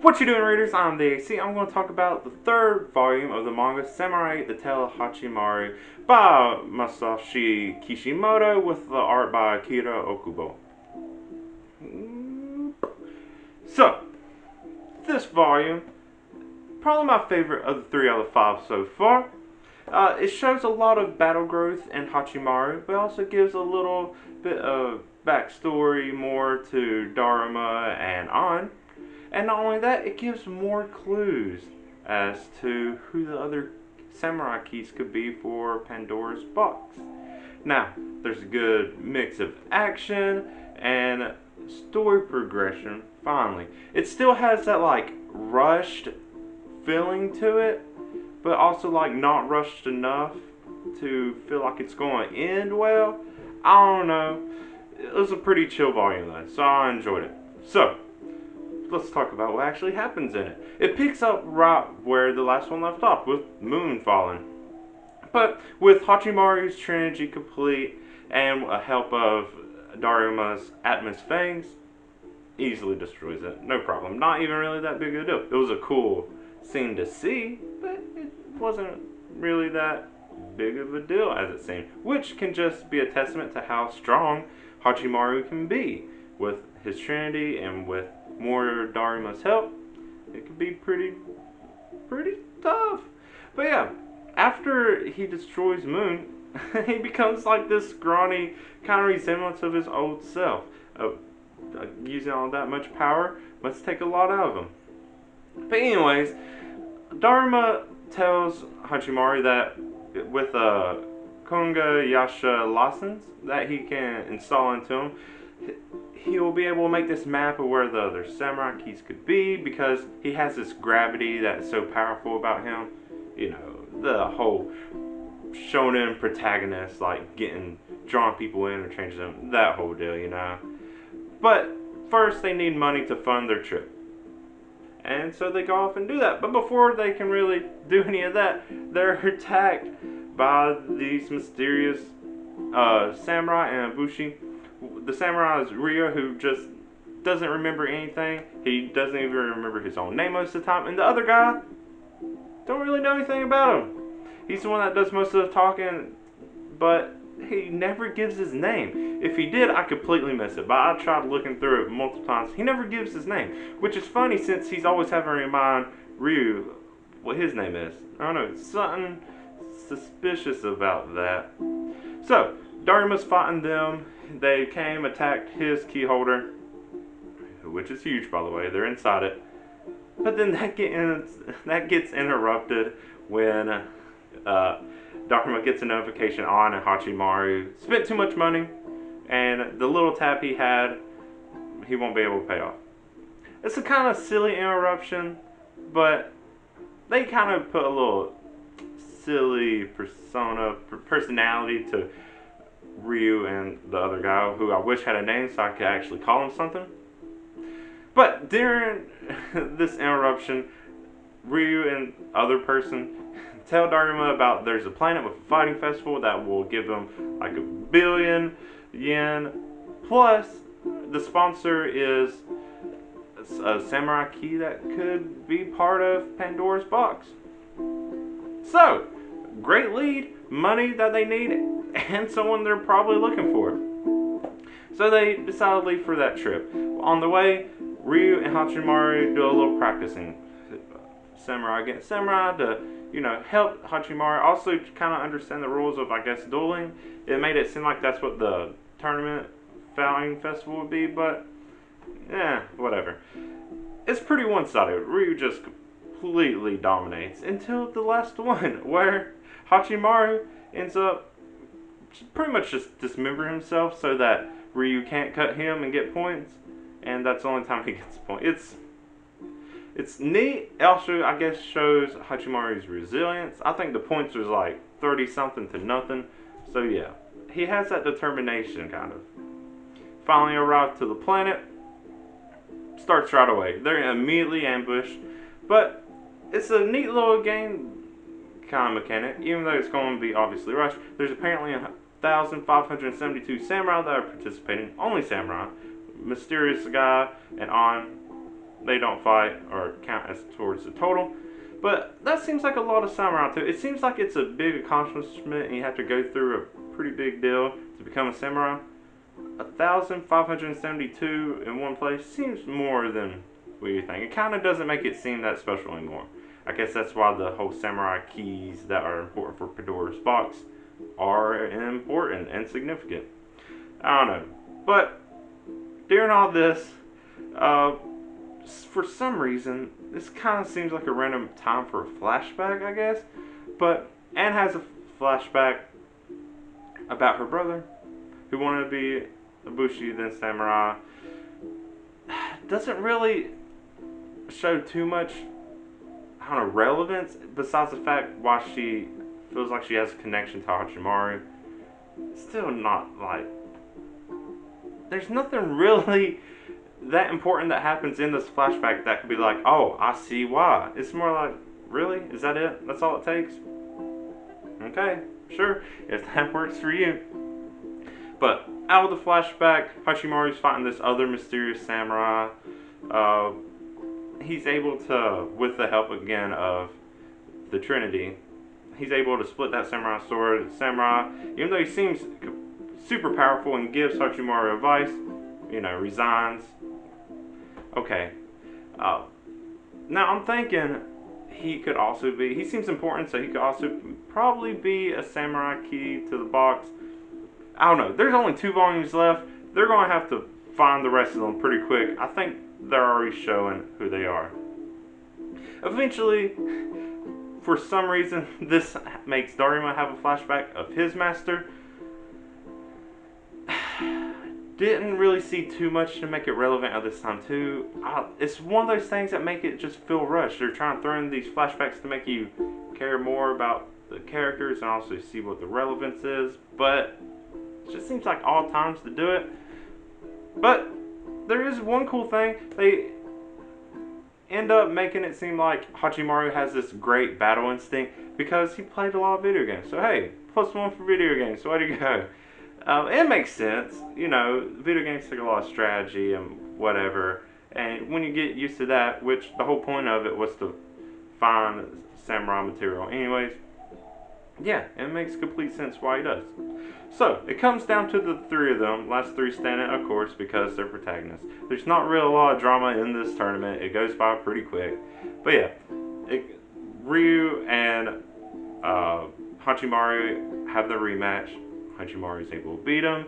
What you doing, readers? I'm the AC. I'm going to talk about the third volume of the manga Samurai: The Tale of Hachimaru by Masashi Kishimoto with the art by Akira Okubo. So, this volume, probably my favorite of the 3 out of 5 so far. It shows a lot of battle growth in Hachimaru, but also gives a little bit of backstory more to Daruma and Ann. And not only that, it gives more clues as to who the other samurai keys could be for Pandora's box. Now, there's a good mix of action and story progression, finally. It still has that, rushed feeling to it, but also, not rushed enough to feel like it's going to end well. I don't know. It was a pretty chill volume, though, so I enjoyed it. So, let's talk about what actually happens in it. It picks up right where the last one left off, with Moon falling. But with Hachimaru's Trinity complete and a help of Daruma's Atmos Fangs, easily destroys it. No problem. Not even really that big of a deal. It was a cool scene to see, but it wasn't really that big of a deal as it seemed. Which can just be a testament to how strong Hachimaru can be. With his Trinity and with more Daruma's help, it could be pretty tough. But yeah, after he destroys Moon, he becomes like this scrawny kind of resemblance of his old self. Using all that much power must take a lot out of him. But anyways, Daruma tells Hachimaru that with Konga Yasha license that he can install into him, he will be able to make this map of where the other samurai keys could be, because he has this gravity that's so powerful about him. You know, the whole shonen protagonist, drawing people in or changing them, that whole deal, you know. But first they need money to fund their trip. And so they go off and do that. But before they can really do any of that, they're attacked by these mysterious samurai and Bushi. The samurai is Ryo, who just doesn't remember anything. He doesn't even remember his own name most of the time. And the other guy, don't really know anything about him. He's the one that does most of the talking, but he never gives his name. If he did, I completely miss it. But I tried looking through it multiple times. He never gives his name, which is funny since he's always having to remind Ryu what his name is. I don't know, something suspicious about that. So, Daruma's fighting them. They came, attacked his key holder, which is huge, by the way. They're inside it. But then that gets interrupted when Daruma gets a notification on and Hachimaru spent too much money, and the little tap he had, he won't be able to pay off. It's a kind of silly interruption, but they kind of put a little silly personality to Ryu and the other guy, who I wish had a name so I could actually call him something. But during this interruption, Ryu and other person tell Daruma about there's a planet with a fighting festival that will give them $1 billion yen. Plus, the sponsor is a samurai key that could be part of Pandora's box. So, great lead, money that they need, and someone they're probably looking for. So they decide to leave for that trip. On the way, Ryu and Hachimaru do a little practicing. Samurai against samurai to, help Hachimaru also kind of understand the rules of, dueling. It made it seem like that's what the tournament fighting festival would be, but, whatever. It's pretty one-sided. Ryu just completely dominates until the last one, where Hachimaru ends up pretty much just dismembering himself so that Ryu can't cut him and get points, and that's the only time he gets points. It's neat. It also, shows Hachimaru's resilience. I think the points was 30-something to nothing. So yeah, he has that determination, kind of. Finally arrived to the planet. Starts right away. They're immediately ambushed. But it's a neat little game kind of mechanic, even though it's going to be obviously rushed. There's apparently 1,572 samurai that are participating. Only samurai. Mysterious guy and Ann they don't fight or count as towards the total. But that seems like a lot of samurai too. It seems like it's a big accomplishment and you have to go through a pretty big deal to become a samurai. 1,572 in one place seems more than what you think. It kind of doesn't make it seem that special anymore. I guess that's why the whole samurai keys that are important for Pandora's box are important and significant. I don't know. But during all this, for some reason, this kind of seems like a random time for a flashback, I guess. But Anne has a flashback about her brother, who wanted to be a bushi, then samurai. Doesn't really show too much, I don't know, relevance, besides the fact why she feels like she has a connection to Hachimaru. Still not like, there's nothing really that important that happens in this flashback that could be like, oh, I see why. It's more like, really? Is that it? That's all it takes? Okay, sure, if that works for you. But out of the flashback, Hachimaru's fighting this other mysterious samurai. He's able to, with the help again of the Trinity, he's able to split that samurai sword. The samurai, even though he seems super powerful and gives Hachimaru advice, resigns. Okay. Now I'm thinking he could also be, he seems important, so he could also probably be a samurai key to the box. I don't know. There's only 2 volumes left. They're going to have to find the rest of them pretty quick. I think they're already showing who they are. Eventually, for some reason, this makes Daruma have a flashback of his master. Didn't really see too much to make it relevant at this time too. It's one of those things that make it just feel rushed. They're trying to throw in these flashbacks to make you care more about the characters and also see what the relevance is. But it just seems like odd times to do it. But there is one cool thing. They end up making it seem like Hachimaru has this great battle instinct because he played a lot of video games. So hey, +1 for video games. So way to go. It makes sense. Video games take a lot of strategy and whatever. And when you get used to that, which the whole point of it was to find samurai material anyways, yeah, it makes complete sense why he does. So, it comes down to the 3 of them. Last 3 standing, of course, because they're protagonists. There's not really a lot of drama in this tournament. It goes by pretty quick. But yeah, Ryu and Hachimaru have the rematch. Hachimaru is able to beat him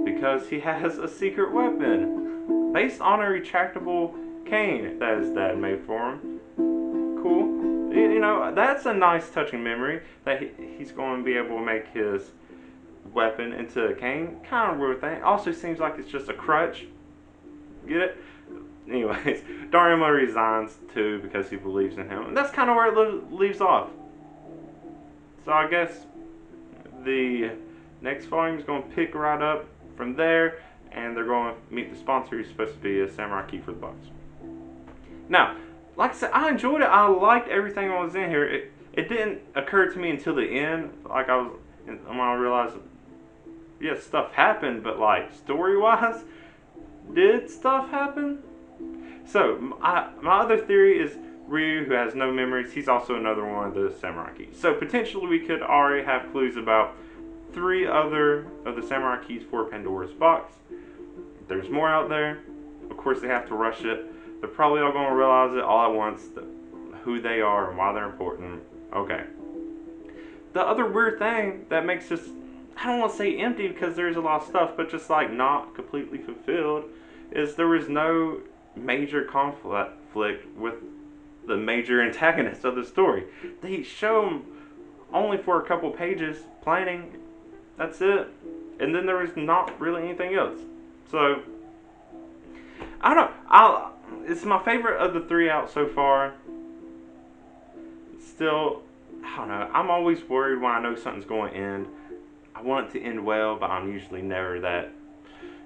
because he has a secret weapon based on a retractable cane that his dad made for him. Cool. That's a nice touching memory that he's going to be able to make his weapon into a cane. Kind of weird thing. Also seems like it's just a crutch. Get it? Anyways, Daruma resigns too because he believes in him. And that's kind of where it leaves off. So I guess the next volume is going to pick right up from there, and they're going to meet the sponsor who's supposed to be a samurai key for the box. Now, like I said, I enjoyed it. I liked everything that was in here. It didn't occur to me until the end. Like when I realized, yes, stuff happened, but like story-wise, did stuff happen? So my other theory is Ryu, who has no memories. He's also another one of the samurai keys. So potentially we could already have clues about 3 other of the samurai keys for Pandora's box. There's more out there. Of course, they have to rush it. They're probably all going to realize it all at once, who they are and why they're important. Okay. The other weird thing that makes this, I don't want to say empty because there's a lot of stuff, but just like not completely fulfilled, is there was no major conflict with the major antagonist of the story. They show him only for a couple pages planning. That's it. And then there was not really anything else. So, I don't know. It's my favorite of the 3 out so far. Still, I don't know. I'm always worried when I know something's going to end. I want it to end well, but I'm usually never that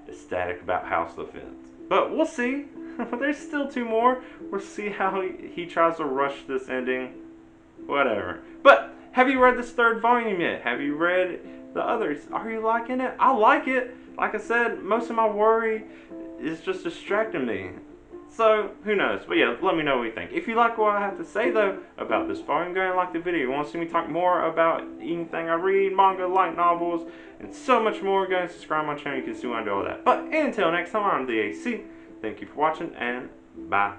ecstatic about how stuff ends. But we'll see. There's still 2 more. We'll see how he tries to rush this ending. Whatever. But have you read this 3rd volume yet? Have you read the others? Are you liking it? I like it. Like I said, most of my worry is just distracting me. So, who knows? But yeah, let me know what you think. If you like what I have to say, though, about this volume, go and like the video. You want to see me talk more about anything I read, manga, light novels, and so much more, go and subscribe to my channel. You can see when I do all that. But until next time, I'm the AC. Thank you for watching, and bye.